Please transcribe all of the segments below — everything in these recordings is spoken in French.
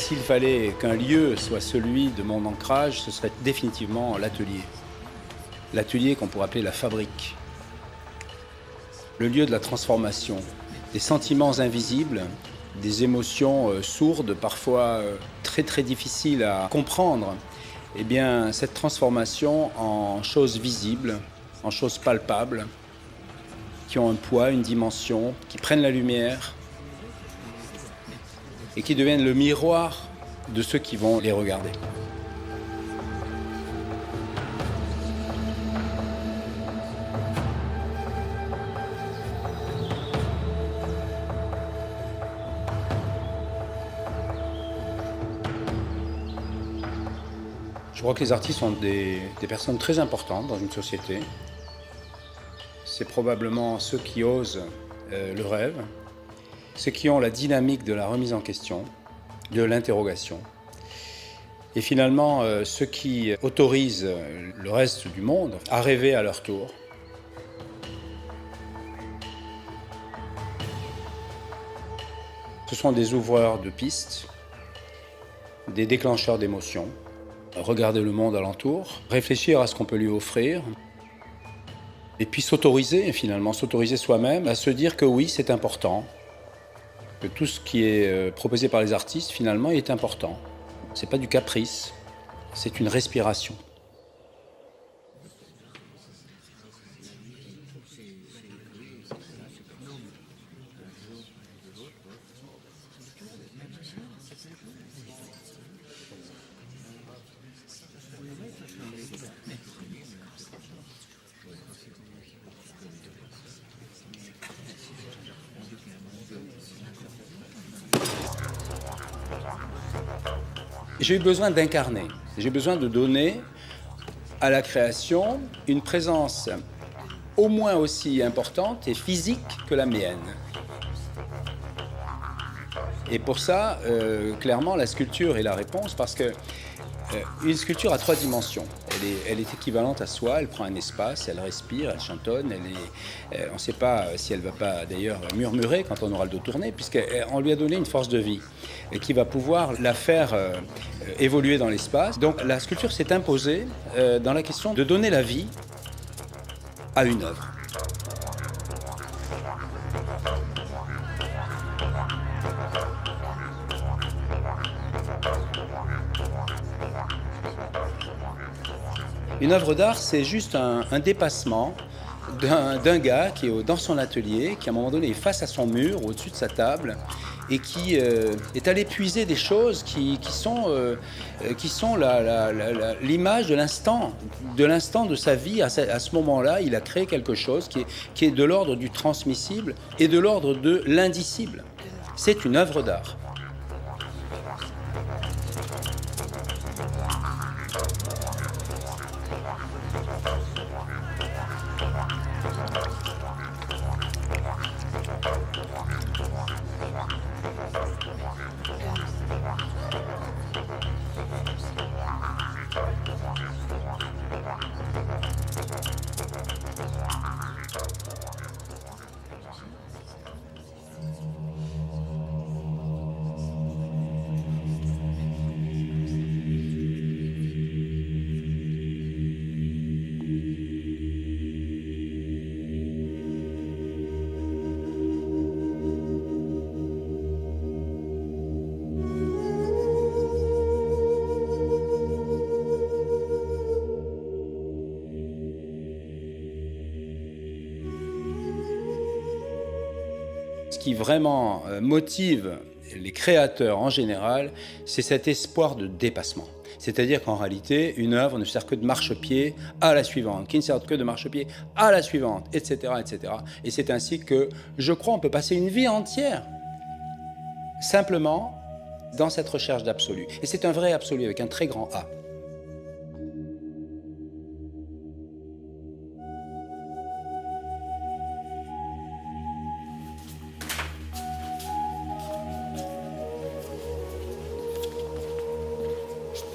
S'il fallait qu'un lieu soit celui de mon ancrage, ce serait définitivement l'atelier. L'atelier qu'on pourrait appeler la fabrique. Le lieu de la transformation, des sentiments invisibles, des émotions sourdes, parfois très très difficiles à comprendre. Eh bien, cette transformation en choses visibles, en choses palpables, qui ont un poids, une dimension, qui prennent la lumière et qui deviennent le miroir de ceux qui vont les regarder. Je crois que les artistes sont des personnes très importantes dans une société. C'est probablement ceux qui osent le rêve, ceux qui ont la dynamique de la remise en question, de l'interrogation. Et finalement, ceux qui autorisent le reste du monde à rêver à leur tour. Ce sont des ouvreurs de pistes, des déclencheurs d'émotions. Regarder le monde alentour, réfléchir à ce qu'on peut lui offrir, et puis s'autoriser soi-même à se dire que oui, c'est important, que tout ce qui est proposé par les artistes, finalement, est important. C'est pas du caprice, c'est une respiration. J'ai eu besoin d'incarner, j'ai besoin de donner à la création une présence au moins aussi importante et physique que la mienne. Et pour ça, clairement, la sculpture est la réponse parce que une sculpture a 3 dimensions. Elle est équivalente à soi, elle prend un espace, elle respire, elle chantonne, on ne sait pas si elle ne va pas d'ailleurs murmurer quand on aura le dos tourné, puisqu'on lui a donné une force de vie qui va pouvoir la faire évoluer dans l'espace. Donc la sculpture s'est imposée dans la question de donner la vie à une œuvre. Une œuvre d'art, c'est juste un dépassement d'un gars qui est dans son atelier, qui à un moment donné est face à son mur, au-dessus de sa table, et qui est allé puiser des choses qui sont l'image de l'instant de sa vie. À ce moment-là, il a créé quelque chose qui est de l'ordre du transmissible et de l'ordre de l'indicible. C'est une œuvre d'art. Ce qui vraiment motive les créateurs en général, c'est cet espoir de dépassement. C'est-à-dire qu'en réalité, une œuvre ne sert que de marchepied à la suivante, qui ne sert que de marchepied à la suivante, etc., etc. Et c'est ainsi que, je crois, on peut passer une vie entière simplement dans cette recherche d'absolu. Et c'est un vrai absolu avec un très grand A.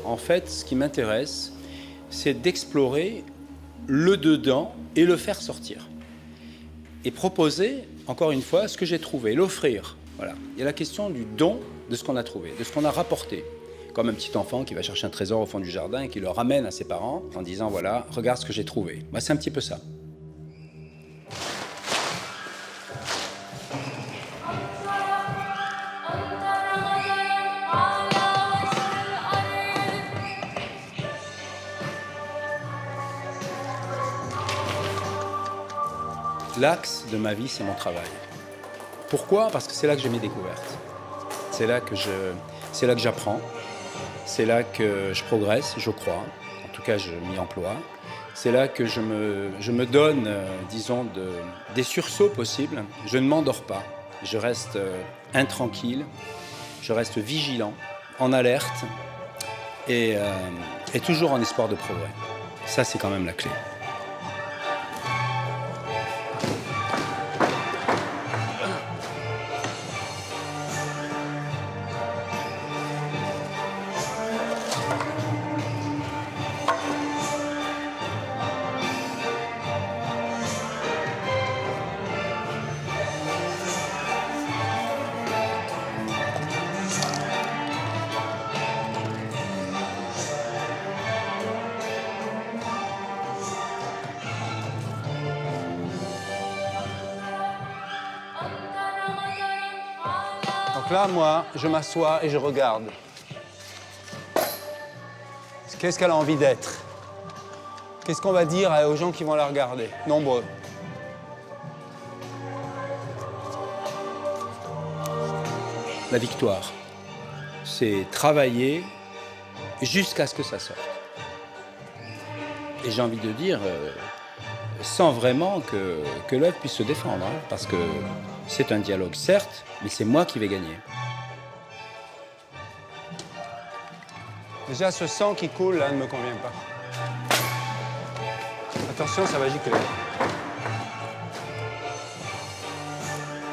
En fait, ce qui m'intéresse, c'est d'explorer le dedans et le faire sortir. Et proposer, encore une fois, ce que j'ai trouvé, l'offrir Voilà. Il y a la question du don de ce qu'on a trouvé, de ce qu'on a rapporté. Comme un petit enfant qui va chercher un trésor au fond du jardin et qui le ramène à ses parents en disant « voilà, regarde ce que j'ai trouvé ». C'est un petit peu ça. L'axe de ma vie, c'est mon travail. Pourquoi? Parce que c'est là que j'ai mes découvertes. C'est là que j'apprends. C'est là que je progresse, je crois. En tout cas, je m'y emploie. C'est là que je me donne, disons, des sursauts possibles. Je ne m'endors pas. Je reste intranquille. Je reste vigilant, en alerte et toujours en espoir de progrès. Ça, c'est quand même la clé. Donc là, moi, je m'assois et je regarde. Qu'est-ce qu'elle a envie d'être? Qu'est-ce qu'on va dire aux gens qui vont la regarder? Nombreux. La victoire, c'est travailler jusqu'à ce que ça sorte. Et j'ai envie de dire, sans vraiment que l'œuvre puisse se défendre, hein, parce que c'est un dialogue, certes, mais c'est moi qui vais gagner. Déjà, ce sang qui coule, là, ne me convient pas. Attention, ça va gicler.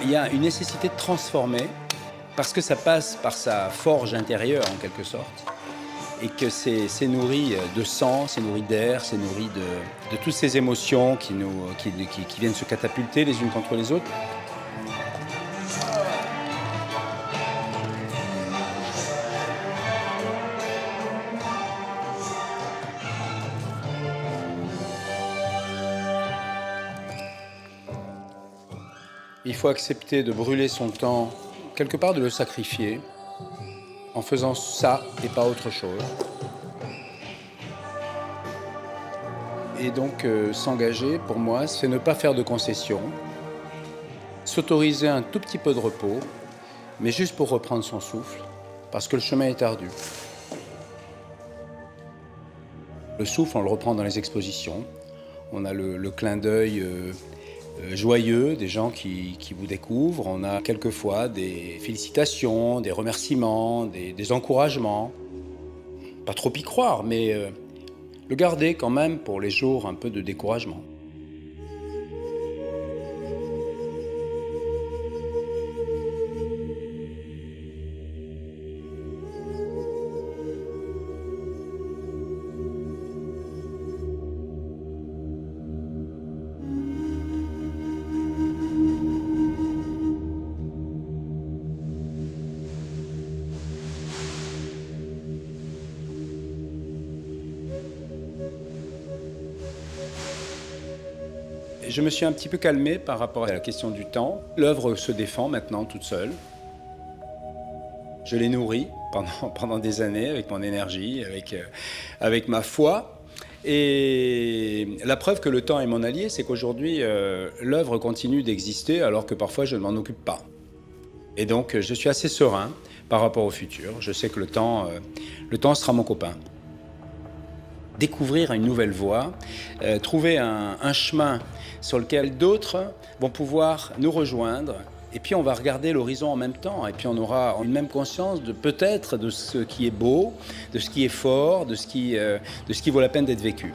Il y a une nécessité de transformer, parce que ça passe par sa forge intérieure, en quelque sorte, et que c'est nourri de sang, c'est nourri d'air, c'est nourri de toutes ces émotions qui viennent se catapulter les unes contre les autres. Il faut accepter de brûler son temps, quelque part de le sacrifier, en faisant ça et pas autre chose. Et donc s'engager, pour moi, c'est ne pas faire de concessions, s'autoriser un tout petit peu de repos, mais juste pour reprendre son souffle, parce que le chemin est ardu. Le souffle, on le reprend dans les expositions. On a le clin d'œil joyeux des gens qui vous découvrent. On a quelquefois des félicitations, des remerciements, des encouragements. Pas trop y croire, mais le garder quand même pour les jours un peu de découragement. Je me suis un petit peu calmé par rapport à la question du temps. L'œuvre se défend maintenant toute seule. Je l'ai nourrie pendant des années avec mon énergie, avec ma foi. Et la preuve que le temps est mon allié, c'est qu'aujourd'hui, l'œuvre continue d'exister alors que parfois je ne m'en occupe pas. Et donc, je suis assez serein par rapport au futur. Je sais que le temps sera mon copain. Découvrir une nouvelle voie, trouver un chemin sur lequel d'autres vont pouvoir nous rejoindre. Et puis on va regarder l'horizon en même temps. Et puis on aura une même conscience de peut-être de ce qui est beau, de ce qui est fort, de ce qui vaut la peine d'être vécu.